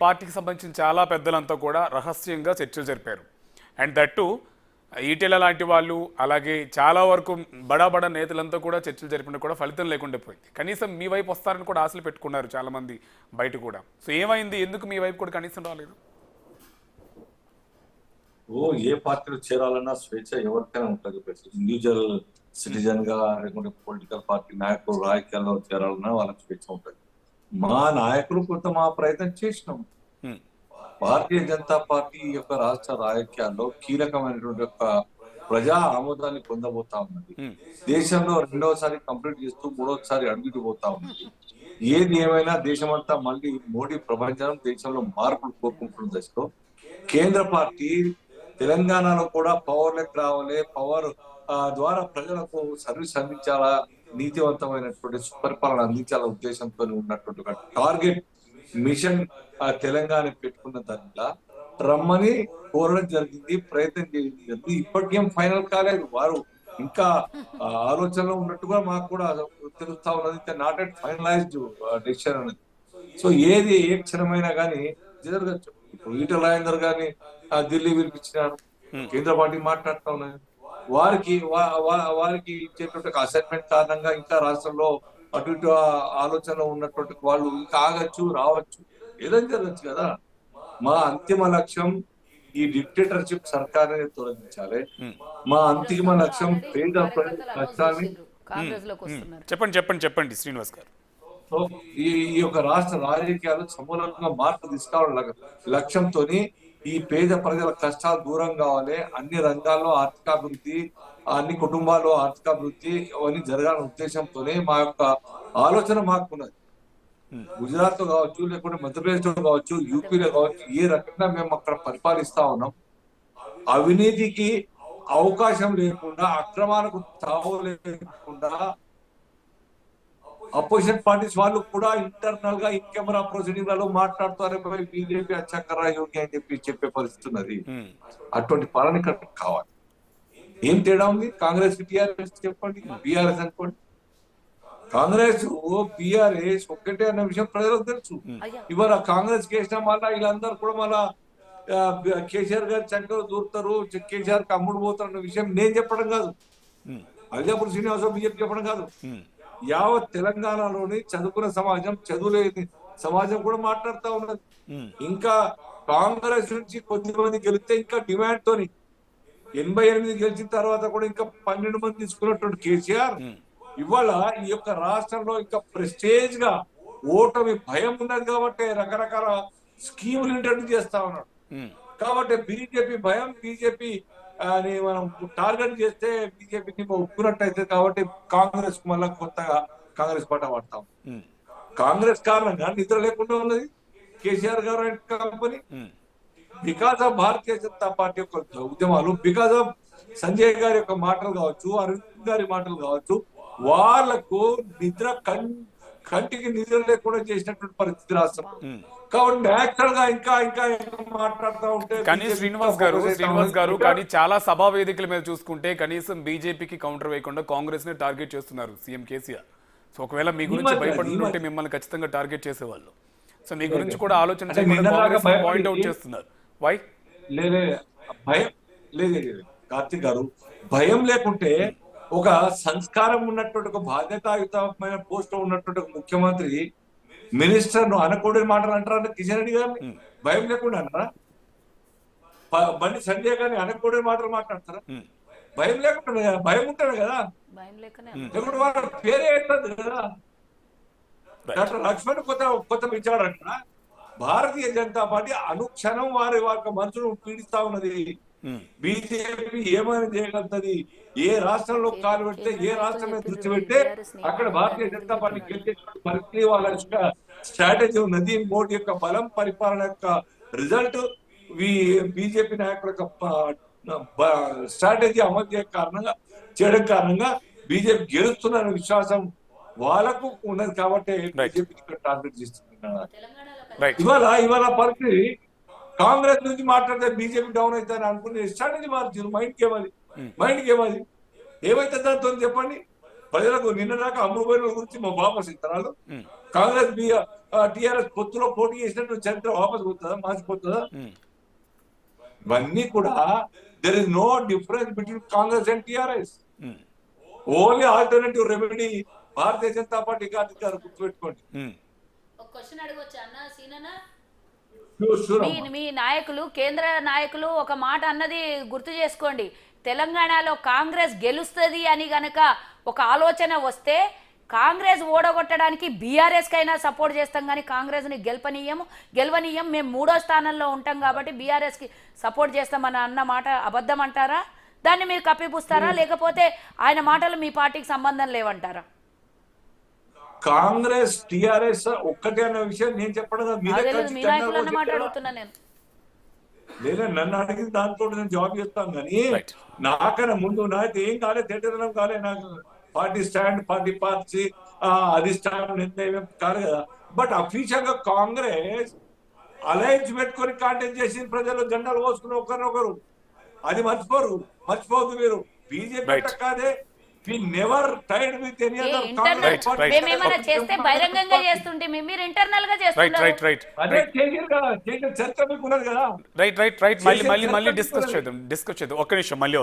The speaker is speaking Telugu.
పార్టీకి సంబంధించిన చాలా పెద్దలంతా కూడా రహస్యంగా చర్చలు జరిపారు. అండ్ దట్టు ఈటెల లాంటి వాళ్ళు, అలాగే చాలా వరకు బడా నేతలంతా కూడా చర్చలు జరిపినా కూడా ఫలితం లేకుండా పోయింది. కనీసం మీ వైపు వస్తారని కూడా ఆశలు పెట్టుకున్నారు చాలా మంది బయట కూడా. సో ఏమైంది, ఎందుకు మీ వైపు కూడా కనీసం రాలేదు? ఏ పార్టీలో చేరాలన్నా స్వేచ్ఛ ఎవరికైనా ఉంటుంది. ఇండివిజువల్ సిటిజన్ గా లేకుంటే పొలిటికల్ పార్టీ నాయకులు రాజకీయాల్లో చేరాలన్నా వాళ్ళకి స్వేచ్ఛ ఉంటుంది. మా నాయకులు కొంత మా ప్రయత్నం చేసినాం. భారతీయ జనతా పార్టీ యొక్క రాష్ట్ర రాజకీయాల్లో కీలకమైనటువంటి యొక్క ప్రజా ఆమోదాన్ని పొందబోతా ఉన్నది. దేశంలో రెండవసారి కంప్లీట్ చేస్తూ మూడోసారి అడుగుతూ పోతా ఉన్నది. ఏది ఏమైనా దేశమంతా మళ్ళీ మోడీ ప్రపంచం దేశంలో మార్పులు కోరుకుంటున్న దశలో కేంద్ర పార్టీ తెలంగాణలో కూడా పవర్లకు రావాలి, పవర్ ద్వారా ప్రజలకు సర్వీస్ అందించాలా, నీతివంతమైనటువంటి సుపరిపాలన అందించాల ఉద్దేశంతో ఉన్నటువంటి ఒక టార్గెట్ మిషన్ తెలంగాణ పెట్టుకున్న దానిలా రమ్మని కోరడం జరిగింది, ప్రయత్నం జరిగింది. ఇప్పటికేం ఫైనల్ కాలేదు. వారు ఇంకా ఆలోచనలో ఉన్నట్టుగా మాకు కూడా తెలుస్తా ఉన్నది. నాట్ ఎట్ ఫైనలైజ్డ్ డెసిషన్ అనేది. సో ఏది ఏ క్షణమైనా కానీ జరగచ్చు. ఇప్పుడు ఈటల రాజేందర్ గారిని ఢిల్లీ పిలిపించినారు, కేంద్ర పార్టీ మాట్లాడుతూ ఉన్నాయి. వారికి ఇచ్చేటువంటి అసైన్మెంట్ కారణంగా ఇంకా రాష్ట్రంలో అటు ఇటు ఆలోచనలో ఉన్నటువంటి వాళ్ళు ఇంకా ఆగచ్చు, రావచ్చు, ఏదైనా జరగచ్చు కదా. మా అంతిమ లక్ష్యం ఈ డిక్టేటర్షిప్ సర్కార్ని తొలగించాలి. మా అంతిమ లక్ష్యం పేద కష్టాన్ని. చెప్పండి శ్రీనివాస్ గారు. సో ఈ యొక్క రాష్ట్ర రాజకీయాలు సమూలంగా మార్పు తీసుకోవాలని లక్ష్యంతో ఈ పేద ప్రజల కష్టాలు దూరం కావాలి, అన్ని రంగాల్లో ఆర్థికాభివృద్ధి, అన్ని కుటుంబాల్లో ఆర్థికాభివృద్ధి అవన్నీ జరగాలనే ఉద్దేశంతోనే మా యొక్క ఆలోచన మాకున్నది. గుజరాత్ లో కావచ్చు, లేకుంటే మధ్యప్రదేశ్ లో కావచ్చు, యూపీలో కావచ్చు, ఏ రకంగా మేము అక్కడ పరిపాలిస్తా ఉన్నాం. అవినీతికి అవకాశం లేకుండా, అక్రమాలకు తావు లేకుండా అపోజిషన్ పార్టీస్ వాళ్ళు కూడా ఇంటర్నల్ గా ఇన్ కెమెరా ప్రొసీడింగ్ లలో మాట్లాడుతారు, బీజేపీ అచ్చకరా యోగి అని చెప్పే పరిస్థితి ఉన్నది. అటువంటి పాలన ఇక్కడ కావాలి. ఏం తేడా ఉంది కాంగ్రెస్ కి టీఆర్ఎస్? చెప్పండి. బీఆర్ఎస్ అనుకోండి, కాంగ్రెస్ బీఆర్ఎస్ ఒక్కటే అన్న విషయం ప్రజలకు తెలుసు. ఇవాళ కాంగ్రెస్ కేసిన మళ్ళా వీళ్ళందరూ కూడా మళ్ళా కేసీఆర్ గారు చంకలు దూరుతారు, కేసీఆర్ కి అమ్ముడు పోతారు అన్న విషయం నేను చెప్పడం కాదు, అల్జాపూర్ శ్రీనివాసరావు బీజేపీ చెప్పడం కాదు. యావత్ తెలంగాణలోని చదువుకున్న సమాజం, చదువులేని సమాజం కూడా మాట్లాడుతూ ఉన్నది. ఇంకా కాంగ్రెస్ నుంచి కొద్దిమంది గెలిస్తే ఇంకా డిమాండ్ తోని 88 గెలిచిన తర్వాత కూడా ఇంకా 12 మంది తీసుకున్నటువంటి కేసీఆర్ ఇవాళ ఈ యొక్క రాష్ట్రంలో ఇంకా ప్రెస్టేజ్ గా ఓటమి భయం ఉన్నది కాబట్టి రకరకాల స్కీములు ఇంట్రడ్యూస్ చేస్తా ఉన్నాడు. కాబట్టి బీజేపీ భయం, బీజేపీ అని మనం టార్గెట్ చేస్తే బీజేపీని ఒప్పుకున్నట్టయితే కాబట్టి కాంగ్రెస్ కు మళ్ళా కొత్తగా కాంగ్రెస్ పాట పడతాం. కాంగ్రెస్ కారణంగా నిద్ర లేకుండా ఉన్నది కేసీఆర్ గారు company. Because of Bharatiya Janata party యొక్క ఉద్యమాలు, బికాస్ ఆఫ్ సంజయ్ గారి యొక్క మాటలు కావచ్చు, అరవింద్ గారి మాటలు కావచ్చు, వాళ్లకు కంటికి నిద్ర లేకుండా చేసినటువంటి పరిస్థితి రాష్ట్రం. కాబట్టి నేచురల్ గా ఇంకా మాట్లాడుతూ ఉంటే. కానీ శ్రీనివాస్ గారు కానీ చాలా సభా వేదికల మీద చూసుకుంటే కనీసం బీజేపీకి కౌంటర్ వేయకుండా కాంగ్రెస్ ని టార్గెట్ చేస్తున్నారు సీఎం కేసీఆర్. సో ఒకవేళ మీ గురించి భయపడుతుంటే మిమ్మల్ని ఖచ్చితంగా టార్గెట్ చేసేవాళ్ళు. సో మీ గురించి కూడా ఆలోచన పాయింట్ అవుట్ చేస్తున్నారు. వై భయం లేదు కార్తీక్ గారు. భయం లేకుంటే ఒక సంస్కారం ఉన్నటువంటి, ఒక బాధ్యతాయుతమైన పోస్ట్ లో ఉన్నటువంటి ఒక ముఖ్యమంత్రి మినిస్టర్ ను అనకూడని మాటలు అంటారా కిషన్ రెడ్డి గారిని? భయం లేకుండా అంటారా? బండి సంజయ్ గారిని అనకూడని మాటలు మాట్లాడతారా? భయం లేకుండా, భయం ఉంటాడు కదా, లేకుంటే వాళ్ళ పేరే అవుతుంది కదా. డాక్టర్ లక్ష్మణ్ కొత్త విచారంట. భారతీయ జనతా పార్టీ అనుక్షణం వారి మనసును పీడిస్తా ఉన్నది. బీజేపీ ఏమైనా చేయగలుగుతుంది? ఏ రాష్ట్రంలో కాలు పెడితే, ఏ రాష్ట్రం మీద దృష్టి పెడితే అక్కడ భారతీయ జనతా పార్టీ గెలిచేటువంటి పరిస్థితి వాళ్ళ యొక్క స్ట్రాటజీ ఉన్నది. మోడీ యొక్క బలం, పరిపాలన యొక్క రిజల్ట్, బీజేపీ నాయకుల యొక్క స్ట్రాటజీ అమలు చేయడం కారణంగా బీజేపీ గెలుస్తున్న విశ్వాసం వాళ్ళకు ఉన్నది. కాబట్టి బీజేపీ టార్గెట్ చేస్తున్నారు. ఇవాళ పరిస్థితి కాంగ్రెస్ నుంచి మాట్లాడితే బీజేపీ డౌన్ అవుతారని అనుకునే స్ట్రాటజీ మార్చారు. మైండ్కి ఏమది ఏమైతే దాంతో చెప్పండి. ప్రజలకు నిన్న దాకా అమ్ముడుపోయిన గురించి మా బాబా సిద్ధరాలు కాంగ్రెస్ టిఆర్ఎస్ పొత్తులో పోటీ చేసినట్టు చరిత్ర వాపసు పోతుందా, మార్చిపోతుందా? ఇవన్నీ కూడా there is no difference between Congress and TRS. Only alternative remedy Bharatiya Janata party గారు గుర్తుపెట్టుకోండి. ఒక క్వశ్చన్ అడగొచ్చా అన్న సీనన్న? Sure మీ అమ్మా. మీ నాయకులు, కేంద్ర నాయకులు ఒక మాట అన్నది గుర్తు చేసుకోండి. తెలంగాణలో కాంగ్రెస్ గెలుస్తుంది అని గనక ఒక ఆలోచన వస్తే కాంగ్రెస్ ఓడగొట్టడానికి బీఆర్ఎస్ కైనా సపోర్ట్ చేస్తాం, కానీ కాంగ్రెస్ని గెలవనీయం, మేము 3వ స్థానంలో ఉంటాం కాబట్టి బీఆర్ఎస్కి సపోర్ట్ చేస్తామని అన్న మాట అబద్ధం అంటారా? దాన్ని మీరు కప్పిపుస్తారా, లేకపోతే ఆయన మాటలు మీ పార్టీకి సంబంధం లేవంటారా? కాంగ్రెస్ టిఆర్ఎస్ ఒక్కటే అన్న విషయం నేను చెప్పడం కాదు, మీరే మీ నాయకులు అన్న మాట ఖచ్చితంగా అడుగుతున్నా నేను. లేదా నన్ను అడిగిన దాంతో నేను జాబ్ చేస్తాను, కానీ Right. నాకన్నా ముందు నాకైతే ఏం కాలేదు, తెట్టదనం కాలేదు, నాకు పార్టీ స్టాండ్, పార్టీ అధిష్టానం నిర్ణయం కాదు కదా. బట్ అఫీషియల్ గా కాంగ్రెస్ అలయన్స్ పెట్టుకొని కాంటెక్ట్ చేసి ప్రజలు జెండాలు పోసుకుని ఒకరినొకరు, అది మర్చిపోవద్దు మీరు. BJP Right. కాదే, we never tied with any other Right, right. మేమేమైనా చేస్తే బహిరంగంగా చేస్తుంటే మీరు ఇంటర్నల్ గా రైట్ చేస్తున్నారు. రైట్ రైట్ అదే చేసారు కదా, చేసిన చర్చ మీకు ఉన్నది కదా. రైట్ రైట్ రైట్ మళ్ళీ డిస్కస్ చేద్దాం ఒక్క నిమిషం మళ్ళీ